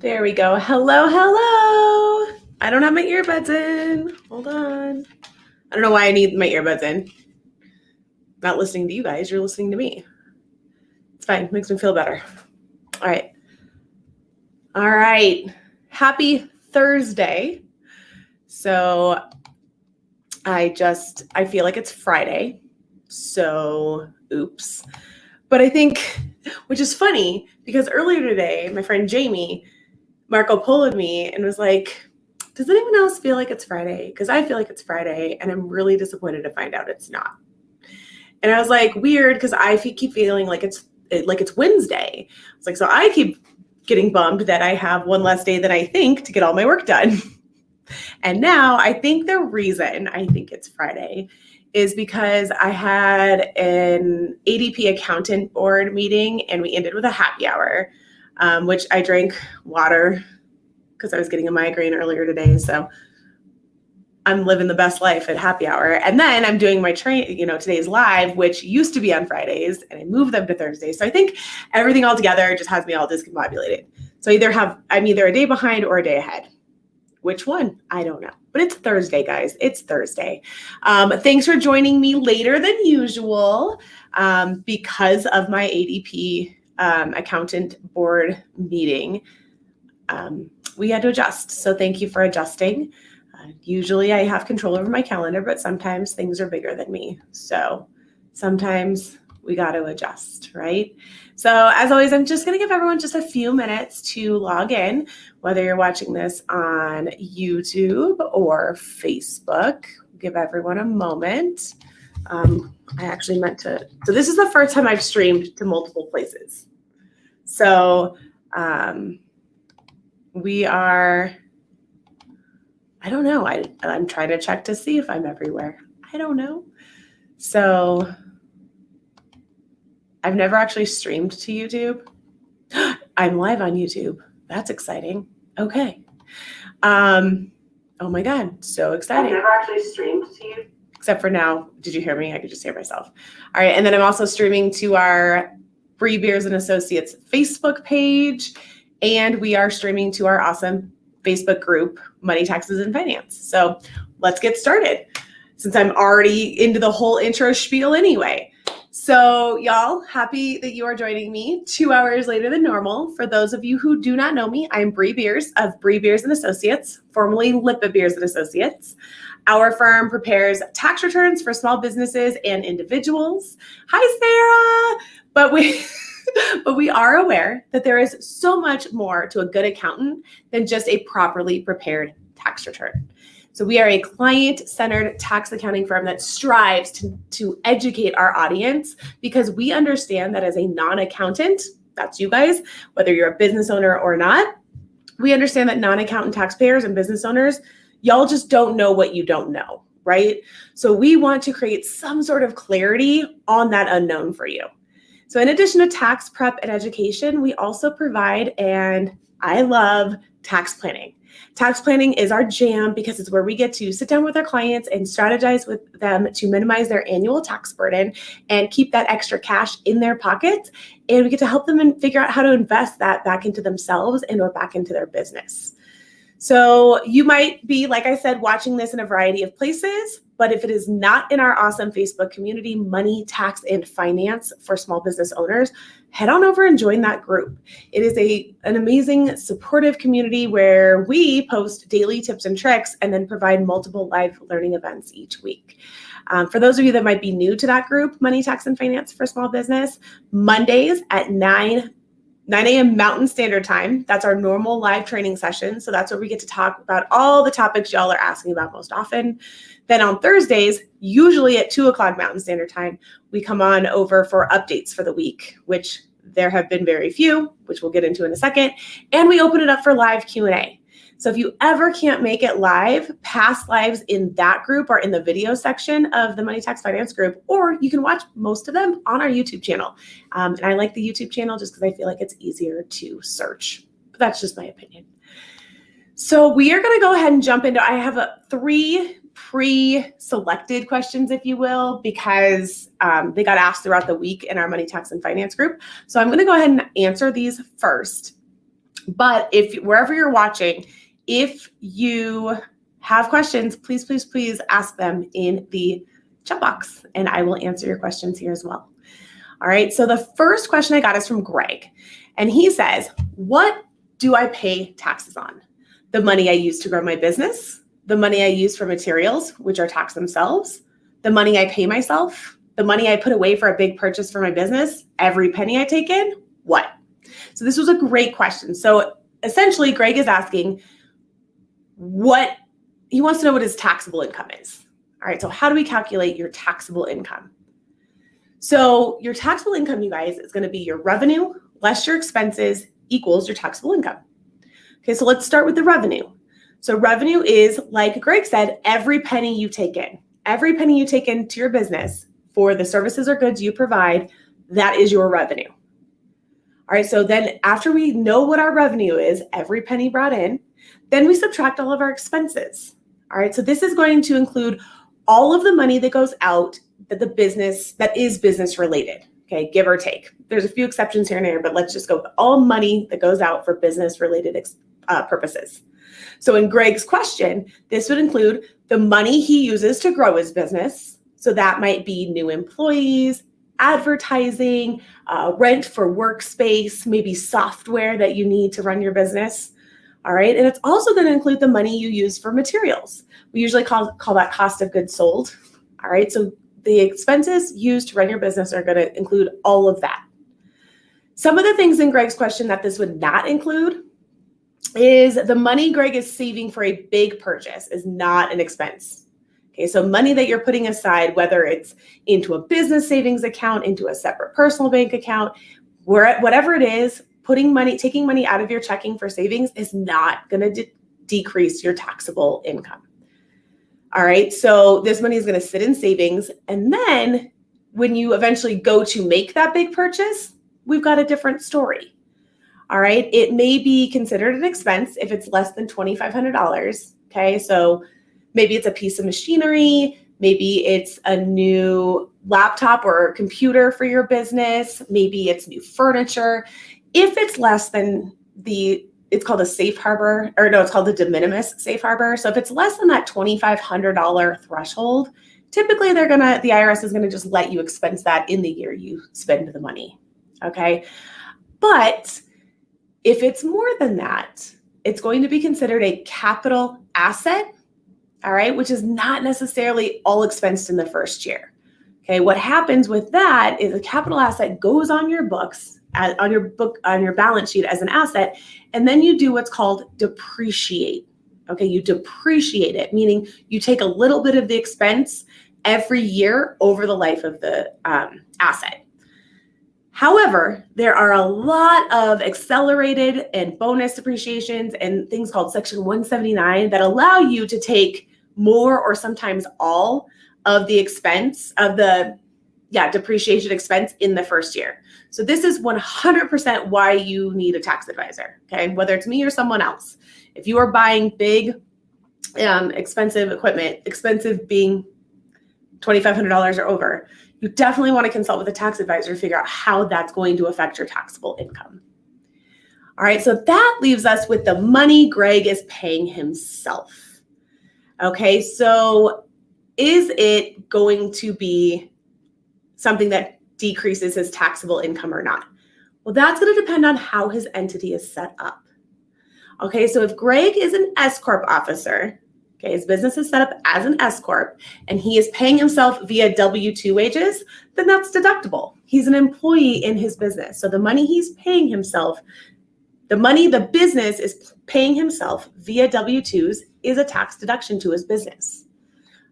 There we go. Hello, hello. I don't have my earbuds in. Hold on. I don't know why I need my earbuds in. Not listening to you guys. You're listening to me. It's fine. Makes me feel better. All right. All right. Happy Thursday. So I feel like it's Friday. So oops. But I think, which is funny, because earlier today, my friend Jamie, Marco Polo'd me and was like, does anyone else feel like it's Friday? Because I feel like it's Friday and I'm really disappointed to find out it's not. And I was like, weird, because I keep feeling like it's Wednesday. It's like, so I keep getting bummed that I have one less day than I think to get all my work done. And now I think the reason I think it's Friday is because I had an ADP accountant board meeting and we ended with a happy hour, which I drank water because I was getting a migraine earlier today. So I'm living the best life at happy hour. And then I'm doing my today's live, which used to be on Fridays, and I moved them to Thursdays. So I think everything all together just has me all discombobulated. So I'm either a day behind or a day ahead. Which one? I don't know. But it's Thursday, guys. It's Thursday. Thanks for joining me later than usual because of my ADP accountant board meeting. We had to adjust. So thank you for adjusting. Usually I have control over my calendar, but sometimes things are bigger than me. So sometimes we got to adjust, right? So as always, I'm just going to give everyone just a few minutes to log in, whether you're watching this on YouTube or Facebook. Give everyone a moment. I actually meant to, so this is the first time I've streamed to multiple places. So we are, I don't know. I'm trying to check to see if I'm everywhere. I don't know. So I've never actually streamed to YouTube. I'm live on YouTube. That's exciting. Okay. Oh my God, so exciting. I've never actually streamed to you. Except for now. Did you hear me? I could just hear myself. All right. And then I'm also streaming to our Bree Beers and Associates Facebook page. And we are streaming to our awesome Facebook group, Money, Taxes, and Finance. So let's get started since I'm already into the whole intro spiel anyway. So y'all, happy that you are joining me 2 hours later than normal. For those of you who do not know me, I'm Bree Beers of Bree Beers and Associates, formerly Lippa Beers and Associates. Our firm prepares tax returns for small businesses and individuals. Hi, Sarah. But we are aware that there is so much more to a good accountant than just a properly prepared tax return. So we are a client-centered tax accounting firm that strives to educate our audience because we understand that as a non-accountant, that's you guys, whether you're a business owner or not, we understand that non-accountant taxpayers and business owners, y'all just don't know what you don't know, right? So we want to create some sort of clarity on that unknown for you. So in addition to tax prep and education, we also provide, and I love, tax planning. Tax planning is our jam because it's where we get to sit down with our clients and strategize with them to minimize their annual tax burden and keep that extra cash in their pockets. And we get to help them figure out how to invest that back into themselves and or back into their business. So you might be, like I said, watching this in a variety of places, but if it is not in our awesome Facebook community, Money, Tax, and Finance for Small Business Owners, head on over and join that group. It is an amazing, supportive community where we post daily tips and tricks and then provide multiple live learning events each week. For those of you that might be new to that group, Money, Tax, and Finance for Small Business, Mondays at 9 a.m. Mountain Standard Time. That's our normal live training session. So that's where we get to talk about all the topics y'all are asking about most often. Then on Thursdays, usually at 2 o'clock Mountain Standard Time, we come on over for updates for the week, which there have been very few, which we'll get into in a second. And we open it up for live Q&A. So if you ever can't make it live, past lives in that group are in the video section of the Money Tax Finance group, or you can watch most of them on our YouTube channel. And I like the YouTube channel just because I feel like it's easier to search. But that's just my opinion. So we are going to go ahead and jump into, I have 3 pre-selected questions, if you will, because they got asked throughout the week in our Money Tax and Finance group. So I'm going to go ahead and answer these first. But if wherever you're watching, if you have questions, please, please, please ask them in the chat box, and I will answer your questions here as well. All right, so the first question I got is from Greg, and he says, what do I pay taxes on? The money I use to grow my business, the money I use for materials, which are taxed themselves, the money I pay myself, the money I put away for a big purchase for my business, every penny I take in, what? So this was a great question. So essentially, Greg is asking he wants to know what his taxable income is. All right, so how do we calculate your taxable income? So your taxable income, you guys, is going to be your revenue less your expenses equals your taxable income. Okay, so let's start with the revenue. So revenue is, like Greg said, every penny you take in. Every penny you take into your business for the services or goods you provide, that is your revenue. All right, so then after we know what our revenue is, every penny brought in, then we subtract all of our expenses. All right, so this is going to include all of the money that goes out that is business related, okay, give or take. There's a few exceptions here and there, but let's just go with all money that goes out for business related purposes. So in Greg's question, this would include the money he uses to grow his business. So that might be new employees, advertising, rent for workspace, maybe software that you need to run your business. All right. And it's also going to include the money you use for materials. We usually call that cost of goods sold. All right. So the expenses used to run your business are going to include all of that. Some of the things in Greg's question that this would not include is the money Greg is saving for a big purchase is not an expense. Okay, so money that you're putting aside, whether it's into a business savings account, into a separate personal bank account, whatever it is, taking money out of your checking for savings is not going to decrease your taxable income. All right, so this money is going to sit in savings. And then when you eventually go to make that big purchase, we've got a different story. All right, it may be considered an expense if it's less than $2,500. Okay, so maybe it's a piece of machinery, maybe it's a new laptop or computer for your business, maybe it's new furniture. If it's less than it's called a safe harbor, or no, it's called the de minimis safe harbor. So if it's less than that $2,500 threshold, typically the IRS is going to just let you expense that in the year you spend the money. Okay. But if it's more than that, it's going to be considered a capital asset. All right. Which is not necessarily all expensed in the first year. Okay. What happens with that is a capital asset goes on your books, on your balance sheet as an asset, and then you do what's called depreciate. Okay, you depreciate it, meaning you take a little bit of the expense every year over the life of the asset. However, there are a lot of accelerated and bonus depreciations and things called Section 179 that allow you to take more or sometimes all of the expense of the depreciation expense in the first year. So this is 100% why you need a tax advisor, okay? Whether it's me or someone else. If you are buying big, expensive equipment, expensive being $2,500 or over, you definitely want to consult with a tax advisor to figure out how that's going to affect your taxable income. All right, so that leaves us with the money Greg is paying himself. Okay, so is it going to be something that decreases his taxable income or not? Well, that's going to depend on how his entity is set up. Okay, so if Greg is an S-Corp officer, okay, his business is set up as an S-Corp, and he is paying himself via W-2 wages, then that's deductible. He's an employee in his business. So the money he's paying himself, the money the business is paying himself via W-2s is a tax deduction to his business.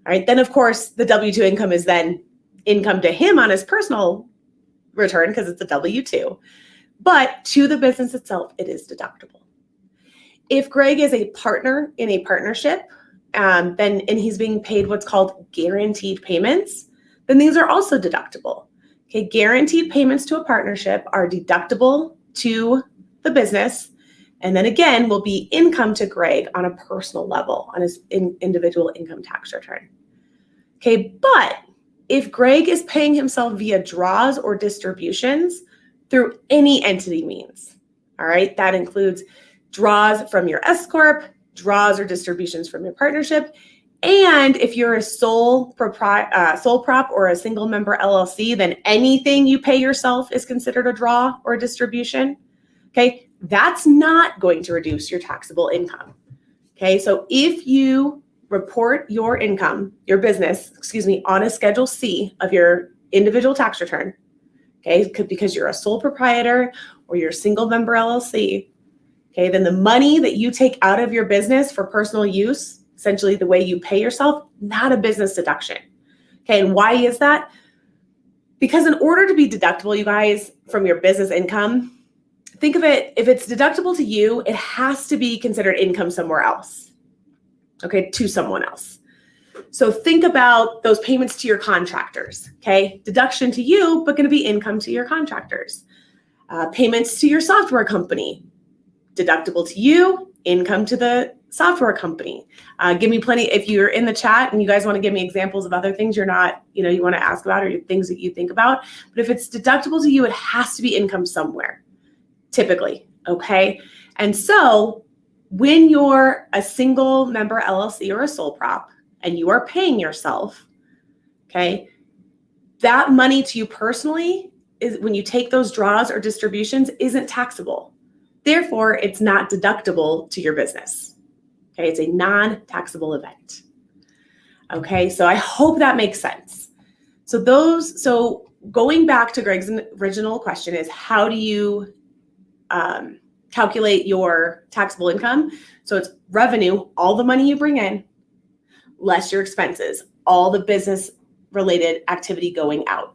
All right, then of course, the W-2 income is then income to him on his personal return because it's a W-2, but to the business itself, it is deductible. If Greg is a partner in a partnership, and he's being paid what's called guaranteed payments, then these are also deductible. Okay, guaranteed payments to a partnership are deductible to the business, and then again will be income to Greg on a personal level on his individual income tax return. Okay, but if Greg is paying himself via draws or distributions through any entity means, all right, that includes draws from your S Corp, draws or distributions from your partnership. And if you're a sole prop or a single member LLC, then anything you pay yourself is considered a draw or a distribution. Okay, that's not going to reduce your taxable income. Okay, so if you report your income, your business, on a Schedule C of your individual tax return, okay, because you're a sole proprietor or you're a single member LLC, okay, then the money that you take out of your business for personal use, essentially the way you pay yourself, not a business deduction. Okay, and why is that? Because in order to be deductible, you guys, from your business income, think of it, if it's deductible to you, it has to be considered income somewhere else, okay, to someone else. So think about those payments to your contractors, okay? Deduction to you, but going to be income to your contractors. Payments to your software company, deductible to you, income to the software company. Give me plenty, if you're in the chat and you guys want to give me examples of other things you're not, you want to ask about or things that you think about. But if it's deductible to you, it has to be income somewhere, typically, okay? And so when you're a single member LLC or a sole prop and you are paying yourself, okay, that money to you personally is, when you take those draws or distributions, isn't taxable. Therefore, it's not deductible to your business. Okay, it's a non-taxable event. Okay, so I hope that makes sense. So going back to Greg's original question is, how do you calculate your taxable income? So it's revenue, all the money you bring in, less your expenses, all the business related activity going out.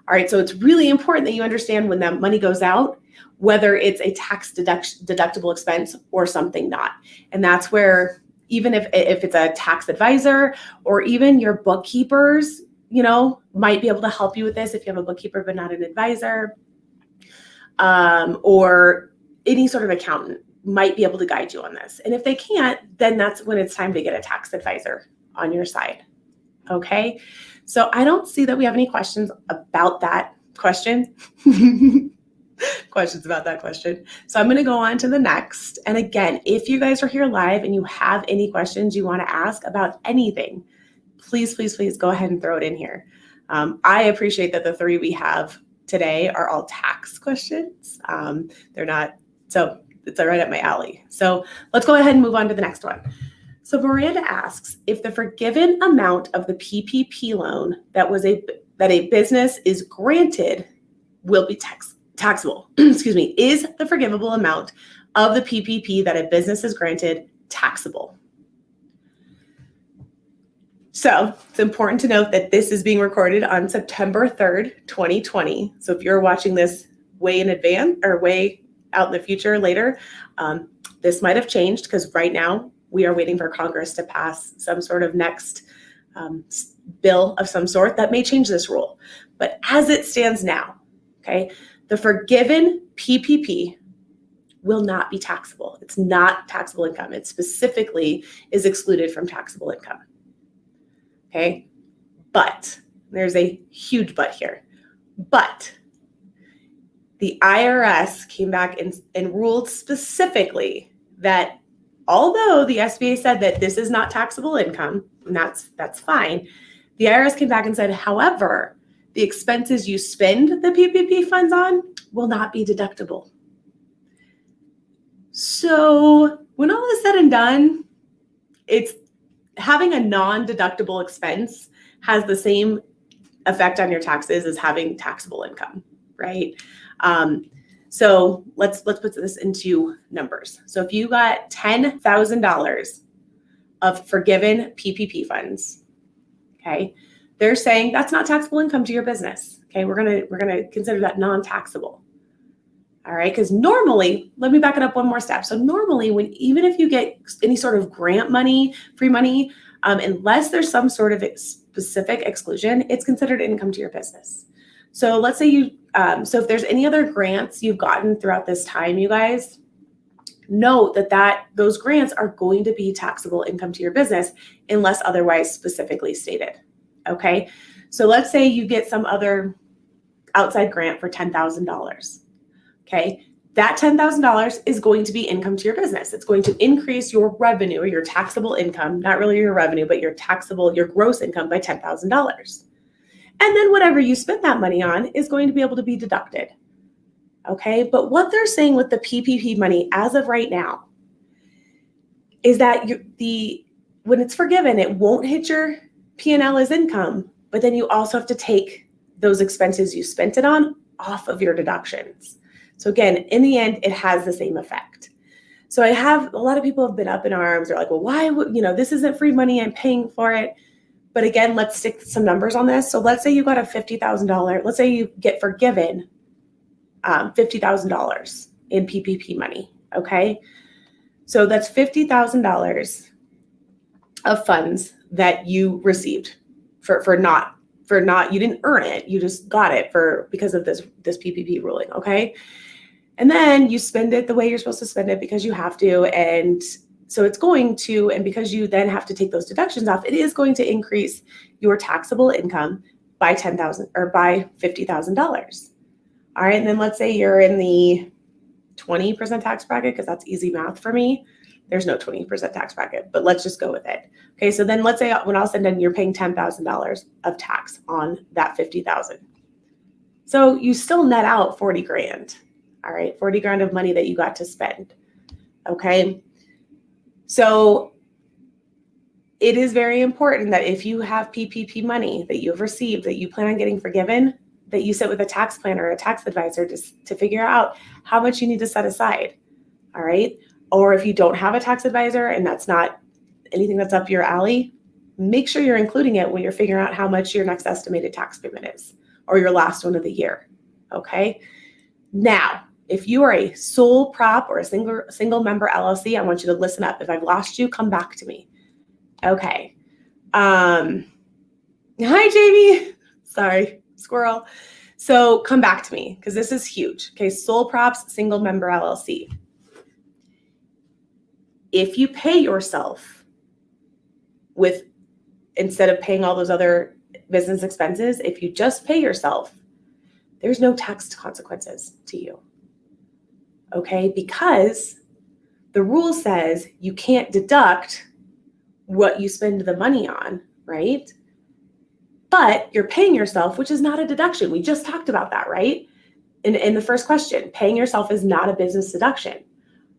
All right, so it's really important that you understand when that money goes out, whether it's a tax deductible expense or something not. And that's where, even if it's a tax advisor or even your bookkeepers, might be able to help you with this if you have a bookkeeper but not an advisor, or any sort of accountant might be able to guide you on this. And if they can't, then that's when it's time to get a tax advisor on your side. Okay, so I don't see that we have any questions about that question. Questions about that question. So I'm going to go on to the next. And again, if you guys are here live and you have any questions you want to ask about anything, please go ahead and throw it in here. I appreciate that the 3 we have today are all tax questions. They're not, so it's right up my alley. So let's go ahead and move on to the next one. So Miranda asks if the forgiven amount of the PPP loan that a business is granted will be taxable. Is the forgivable amount of the PPP that a business is granted taxable? So it's important to note that this is being recorded on September 3rd, 2020. So if you're watching this way in advance or way out in the future later, this might have changed, because right now we are waiting for Congress to pass some sort of next bill of some sort that may change this rule. But as it stands now, okay, the forgiven PPP will not be taxable. It's not taxable income. It specifically is excluded from taxable income. Okay, but there's a huge but here. But the IRS came back and ruled specifically that although the SBA said that this is not taxable income, and that's fine, the IRS came back and said, however, the expenses you spend the PPP funds on will not be deductible. So when all is said and done, it's having a non-deductible expense has the same effect on your taxes as having taxable income, right? So let's put this into numbers. So if you got $10,000 of forgiven PPP funds, okay, they're saying that's not taxable income to your business. Okay, we're gonna consider that non-taxable. All right, because normally, let me back it up one more step. So normally, even if you get any sort of grant money, free money, unless there's some sort of specific exclusion, it's considered income to your business. So let's say so if there's any other grants you've gotten throughout this time, you guys, note that those grants are going to be taxable income to your business unless otherwise specifically stated. Okay, so let's say you get some other outside grant for $10,000. Okay, that $10,000 is going to be income to your business. It's going to increase your revenue or your taxable income, not really your revenue, but your gross income by $10,000. And then whatever you spend that money on is going to be able to be deducted. Okay, but what they're saying with the PPP money as of right now is that when it's forgiven, it won't hit your P&L as income, but then you also have to take those expenses you spent it on off of your deductions. So again, in the end, it has the same effect. So a lot of people have been up in arms. They're like, well, why would, this isn't free money, I'm paying for it. But again, let's stick some numbers on this. So let's say you got a $50,000, let's say you get forgiven $50,000 in PPP money, okay? So that's $50,000 of funds that you received you didn't earn it, you just got it because of this PPP ruling, okay? And then you spend it the way you're supposed to spend it because you have to, and so it's going to, and because you then have to take those deductions off, it is going to increase your taxable income by $10,000 or by $50,000. All right, and then let's say you're in the 20% tax bracket, because that's easy math for me. There's no 20% tax bracket, but let's just go with it. Okay, so then let's say when all said and done, you're paying $10,000 of tax on that $50,000. So you still net out 40 grand. All right, 40 grand of money that you got to spend. Okay, so it is very important that if you have PPP money that you've received that you plan on getting forgiven, that you sit with a tax planner or a tax advisor to figure out how much you need to set aside. All right. Or if you don't have a tax advisor and that's not anything that's up your alley, make sure you're including it when you're figuring out how much your next estimated tax payment is or your last one of the year. Okay. Now, if you are a sole prop or a single member LLC, I want you to listen up. If I've lost you, come back to me. Okay. Hi, Jamie. Sorry, squirrel. So come back to me because this is huge. Okay. Sole props, single member LLC. If you pay yourself instead of paying all those other business expenses, if you just pay yourself, there's no tax consequences to you. Okay, because the rule says you can't deduct what you spend the money on, right? But you're paying yourself, which is not a deduction. We just talked about that, right? In the first question, paying yourself is not a business deduction.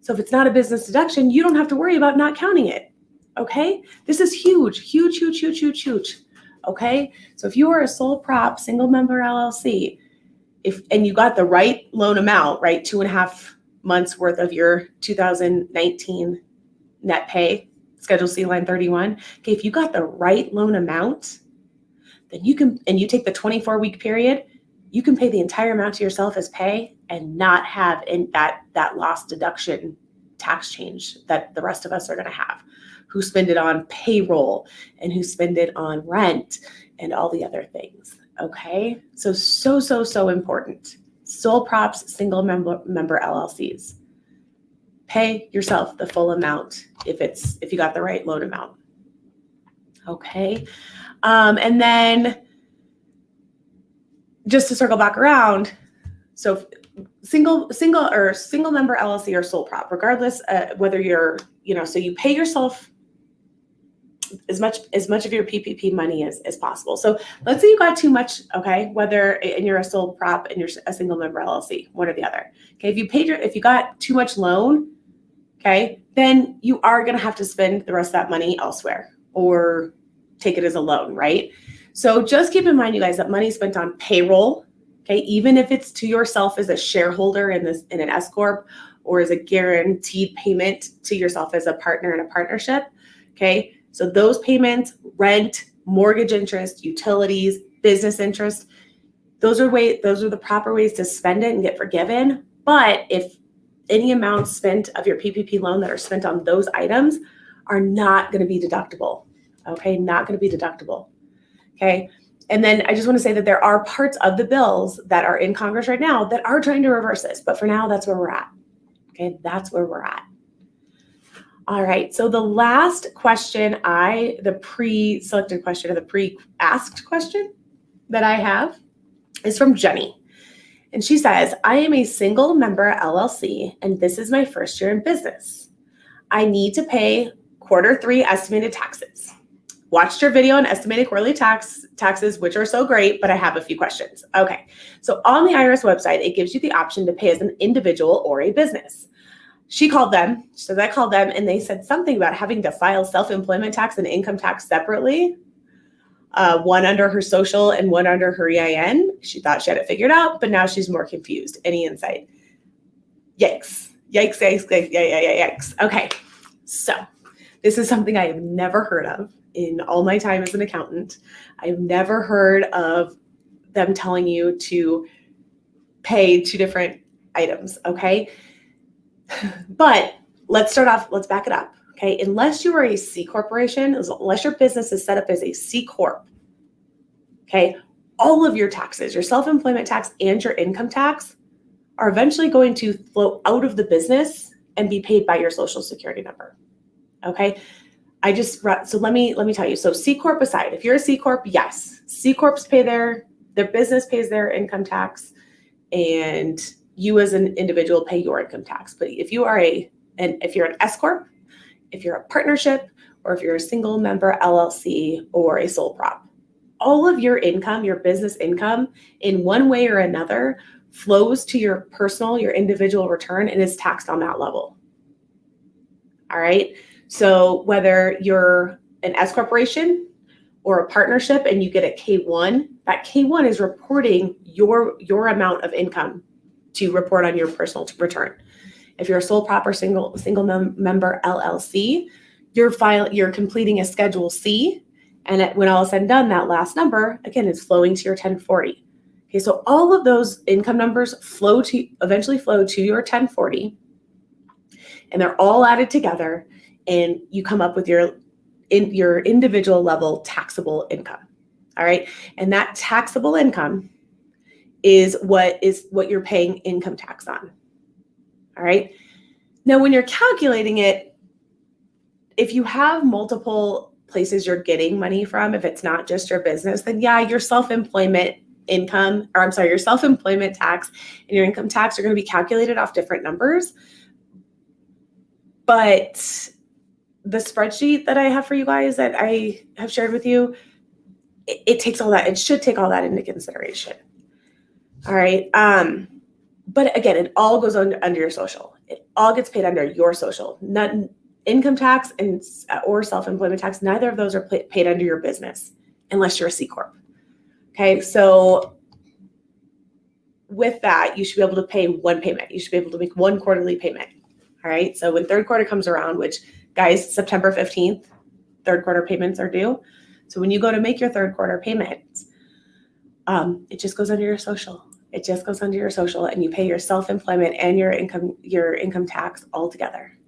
So if it's not a business deduction, you don't have to worry about not counting it. Okay, this is huge, huge, huge, huge, huge, huge. Okay, so if you are a sole prop, single member LLC, and you got the right loan amount, right, 2.5 months worth of your 2019 net pay, Schedule C line 31. Okay, if you got the right loan amount, then you can, and you take the 24-week period, you can pay the entire amount to yourself as pay and not have that lost deduction tax change that the rest of us are going to have, who spend it on payroll and who spend it on rent and all the other things. Okay, so important. Sole props, single member LLCs. Pay yourself the full amount if you got the right loan amount. Okay, and then just to circle back around, so single member LLC or sole prop, regardless whether you're so you pay yourself as much of your PPP money as possible. So let's say you got too much, okay, and you're a sole prop and you're a single member LLC, one or the other. Okay, if you got too much loan, okay, then you are going to have to spend the rest of that money elsewhere or take it as a loan, right? So just keep in mind, you guys, that money spent on payroll, okay, even if it's to yourself as a shareholder in an S corp or as a guaranteed payment to yourself as a partner in a partnership, okay. So those payments, rent, mortgage interest, utilities, business interest, those are the proper ways to spend it and get forgiven. But if any amounts spent of your PPP loan that are spent on those items are not going to be deductible, okay, not going to be deductible, okay. And then I just want to say that there are parts of the bills that are in Congress right now that are trying to reverse this, but for now, that's where we're at, okay, that's where we're at. All right, so the last question the pre-selected question or the pre-asked question that I have is from Jenny. And she says, I am a single member LLC, and this is my first year in business. I need to pay Q3 estimated taxes. Watched your video on estimated quarterly taxes, which are so great, but I have a few questions. Okay, so on the IRS website, it gives you the option to pay as an individual or a business. She called them, so I called them, and they said something about having to file self-employment tax and income tax separately. One under her social and one under her EIN. She thought she had it figured out, but now she's more confused. Any insight? Yikes. Yikes, yikes, yikes, yikes. Okay, so this is something I have never heard of in all my time as an accountant. I've never heard of them telling you to pay two different items, okay? But let's start off, let's back it up. Okay, unless you are a C corporation, unless your business is set up as a C corp, okay, all of your taxes, your self-employment tax and your income tax are eventually going to flow out of the business and be paid by your social security number. Okay, so let me tell you. So C corp aside, if you're a C corp, yes, C corps pay their business pays their income tax, and you as an individual pay your income tax. But if you are if you're an S corp, if you're a partnership, or if you're a single member LLC or a sole prop, all of your income, your business income, in one way or another, flows to your personal, your individual return and is taxed on that level. All right. So whether you're an S corporation or a partnership and you get a K1, that K1 is reporting your amount of income to report on your personal return. If you're a sole prop or single member LLC, you're completing a Schedule C, and when all is said and done, that last number again is flowing to your 1040. Okay, so all of those income numbers eventually flow to your 1040, and they're all added together, and you come up with your individual level taxable income. All right, and that taxable income is what you're paying income tax on. All right. Now, when you're calculating it, if you have multiple places you're getting money from, if it's not just your business, then yeah, your self-employment your self-employment tax and your income tax are going to be calculated off different numbers. But the spreadsheet that I have for you guys that I have shared with you, it takes all that. It should take all that into consideration. All right. But again, it all goes under your social. It all gets paid under your social. Not income tax or self-employment tax. Neither of those are paid under your business unless you're a C corp. Okay, so with that, you should be able to pay one payment. You should be able to make one quarterly payment. All right, so when third quarter comes around, which guys, September 15th, third quarter payments are due. So when you go to make your third quarter payments, it just goes under your social. It just goes under your social, and you pay your self-employment and your income tax all together.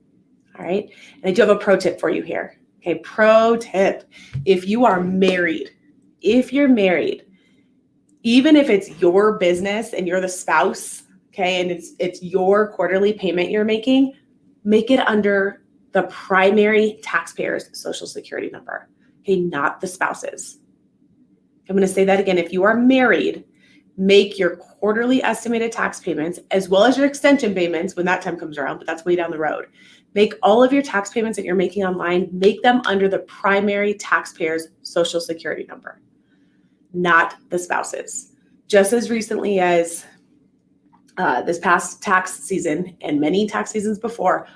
All right. And I do have a pro tip for you here. Okay. Pro tip. If you're married, even if it's your business and you're the spouse, okay, and it's your quarterly payment you're making, make it under the primary taxpayer's social security number. Okay. Not the spouse's. I'm going to say that again. If you are married, make your quarterly estimated tax payments as well as your extension payments when that time comes around, but that's way down the road. Make all of your tax payments that you're making online, make them under the primary taxpayer's social security number, not the spouse's. Just as recently as this past tax season and many tax seasons before,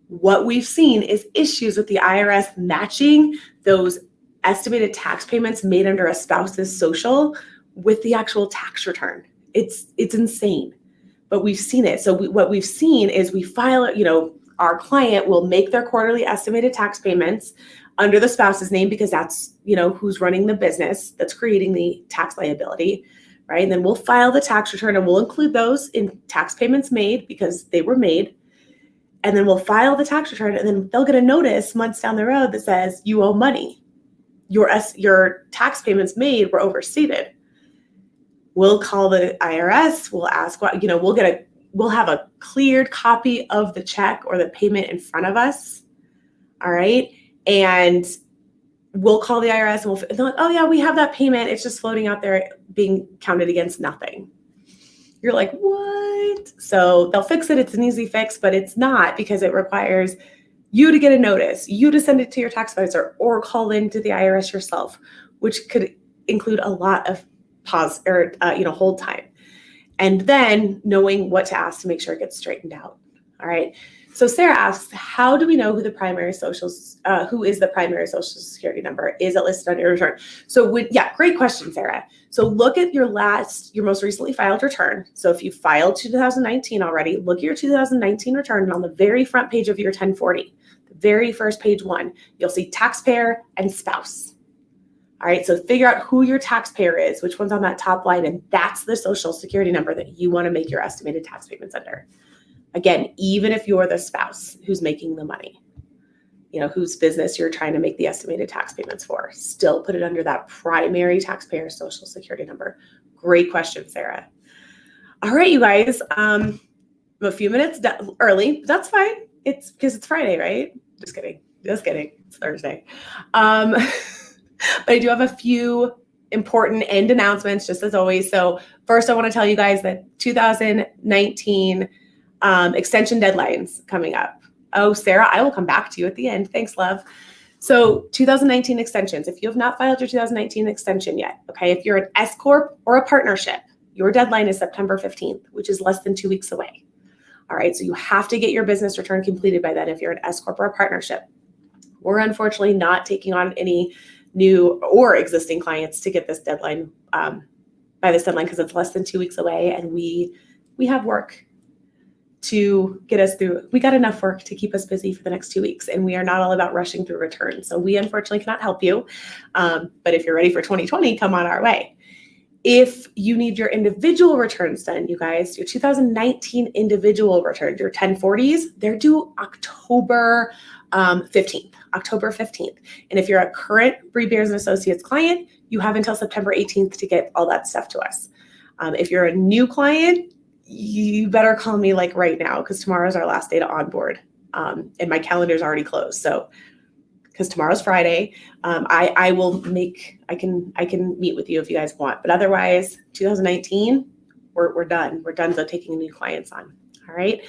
what we've seen is issues with the IRS matching those estimated tax payments made under a spouse's social with the actual tax return. It's insane, but we've seen it. So what we've seen is we file, our client will make their quarterly estimated tax payments under the spouse's name because that's, who's running the business that's creating the tax liability, right? And then we'll file the tax return and we'll include those in tax payments made because they were made. And then we'll file the tax return, and then they'll get a notice months down the road that says you owe money. Your tax payments made were overstated. We'll call the IRS. We'll ask we'll have a cleared copy of the check or the payment in front of us. All right. And we'll call the IRS and they're like, oh yeah, we have that payment. It's just floating out there being counted against nothing. You're like, what? So they'll fix it. It's an easy fix, but it's not, because it requires you to get a notice, you to send it to your tax advisor, or call into the IRS yourself, which could include a lot of pause or hold time. And then knowing what to ask to make sure it gets straightened out. All right. So Sarah asks, how do we know who is the primary social security number? Is it listed on your return? So great question, Sarah. So look at your most recently filed return. So if you filed 2019 already, look at your 2019 return, and on the very front page of your 1040, the very first page one, you'll see taxpayer and spouse. All right, so figure out who your taxpayer is, which one's on that top line, and that's the social security number that you want to make your estimated tax payments under. Again, even if you're the spouse who's making the money, whose business you're trying to make the estimated tax payments for, still put it under that primary taxpayer social security number. Great question, Sarah. All right, you guys, I'm a few minutes early. That's fine. It's because it's Friday, right? Just kidding. It's Thursday. But I do have a few important end announcements, just as always. So first, I want to tell you guys that 2019 extension deadlines coming up. Oh, Sarah, I will come back to you at the end. Thanks, love. So 2019 extensions, if you have not filed your 2019 extension yet, okay, if you're an S Corp or a partnership, your deadline is September 15th, which is less than 2 weeks away. All right, so you have to get your business return completed by then if you're an S Corp or a partnership. We're unfortunately not taking on any new or existing clients to get this deadline, by this deadline, because it's less than 2 weeks away, and we have work to get us through. We got enough work to keep us busy for the next 2 weeks, and we are not all about rushing through returns. So we unfortunately cannot help you. But if you're ready for 2020, come on our way. If you need your individual returns done, you guys, your 2019 individual returns, your 1040s, they're due October 15th. And if you're a current Bree Bears and Associates client, you have until September 18th to get all that stuff to us. If you're a new client, you better call me like right now, because tomorrow's our last day to onboard. And my calendar's already closed. So, because tomorrow's Friday, I can meet with you if you guys want. But otherwise, 2019, we're done. We're done taking new clients on. All right.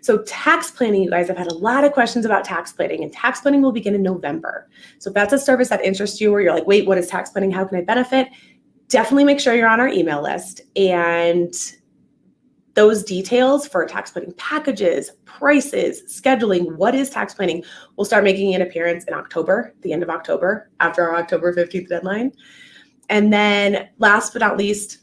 So tax planning, you guys have had a lot of questions about tax planning, and tax planning will begin in November. So if that's a service that interests you, where you're like, wait, what is tax planning? How can I benefit? Definitely make sure you're on our email list, and those details for tax planning packages, prices, scheduling, what is tax planning, will start making an appearance in October, the end of October, after our October 15th deadline. And then last but not least,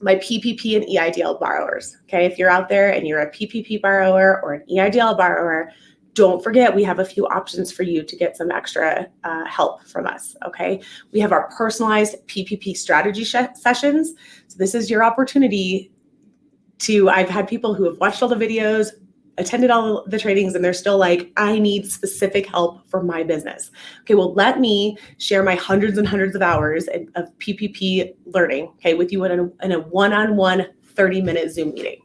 my PPP and EIDL borrowers. Okay, if you're out there and you're a PPP borrower or an EIDL borrower, don't forget we have a few options for you to get some extra help from us. Okay, we have our personalized PPP strategy sessions. So this is your opportunity to, I've had people who have watched all the videos, attended all the trainings, and they're still like, I need specific help for my business. Okay, well, let me share my hundreds and hundreds of hours of PPP learning, okay, with you in a one-on-one 30-minute Zoom meeting.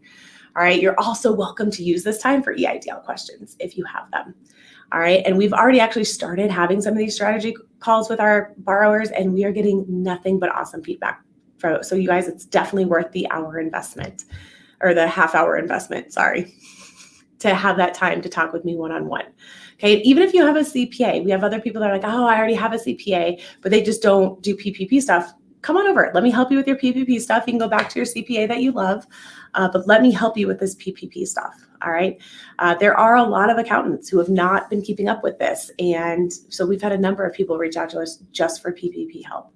All right, you're also welcome to use this time for EIDL questions if you have them. All right, and we've already actually started having some of these strategy calls with our borrowers, and we are getting nothing but awesome feedback. So you guys, it's definitely worth the hour investment, or the half-hour investment, sorry, to have that time to talk with me one-on-one. Okay, even if you have a CPA, we have other people that are like, oh, I already have a CPA, but they just don't do PPP stuff. Come on over. Let me help you with your PPP stuff. You can go back to your CPA that you love, but let me help you with this PPP stuff. All right. There are a lot of accountants who have not been keeping up with this. And so we've had a number of people reach out to us just for PPP help.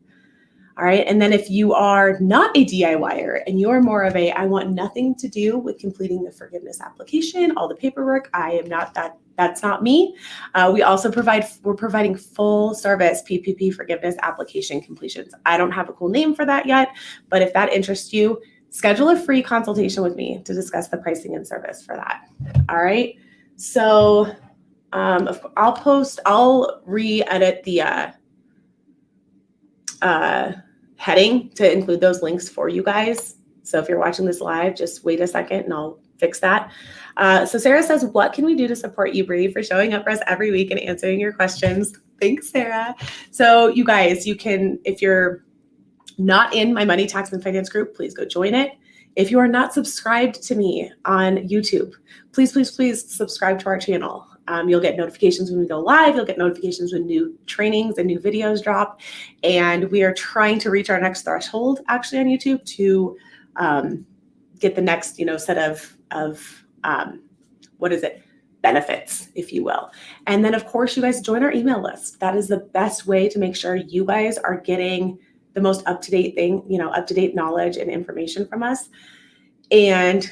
All right. And then if you are not a DIYer and you're more of I want nothing to do with completing the forgiveness application, all the paperwork, I am not that. That's not me. We're providing full service PPP forgiveness application completions. I don't have a cool name for that yet, but if that interests you, schedule a free consultation with me to discuss the pricing and service for that. All right. So I'll re-edit the heading to include those links for you guys. So if you're watching this live, just wait a second and I'll fix that. So Sarah says, what can we do to support you, Bree, for showing up for us every week and answering your questions? Thanks, Sarah. So you guys, you can, if you're not in my money, tax, and finance group, please go join it. If you are not subscribed to me on YouTube, please, please, please subscribe to our channel. You'll get notifications when we go live. You'll get notifications when new trainings and new videos drop. And we are trying to reach our next threshold actually on YouTube to get the next, set of benefits, if you will. And then of course, you guys join our email list. That is the best way to make sure you guys are getting the most up-to-date thing, up-to-date knowledge and information from us. And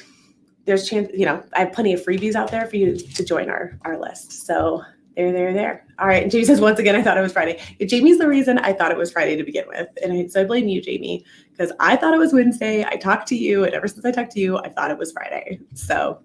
there's chance, I have plenty of freebies out there for you to join our list. So there. All right. And Jamie says, once again, I thought it was Friday. Jamie's the reason I thought it was Friday to begin with. And so I blame you, Jamie, because I thought it was Wednesday. I talked to you, and ever since I talked to you, I thought it was Friday. So,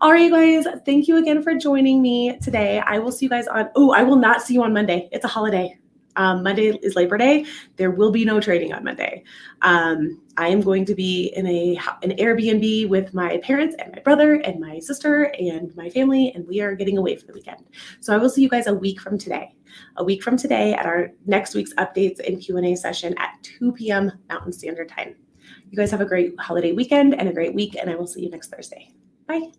all right, you guys, thank you again for joining me today. I will see you guys I will not see you on Monday. It's a holiday. Monday is Labor Day. There will be no trading on Monday. I am going to be in an Airbnb with my parents and my brother and my sister and my family, and we are getting away for the weekend. So I will see you guys a week from today at our next week's updates and Q&A session at 2 p.m. Mountain Standard Time. You guys have a great holiday weekend and a great week, and I will see you next Thursday. Bye.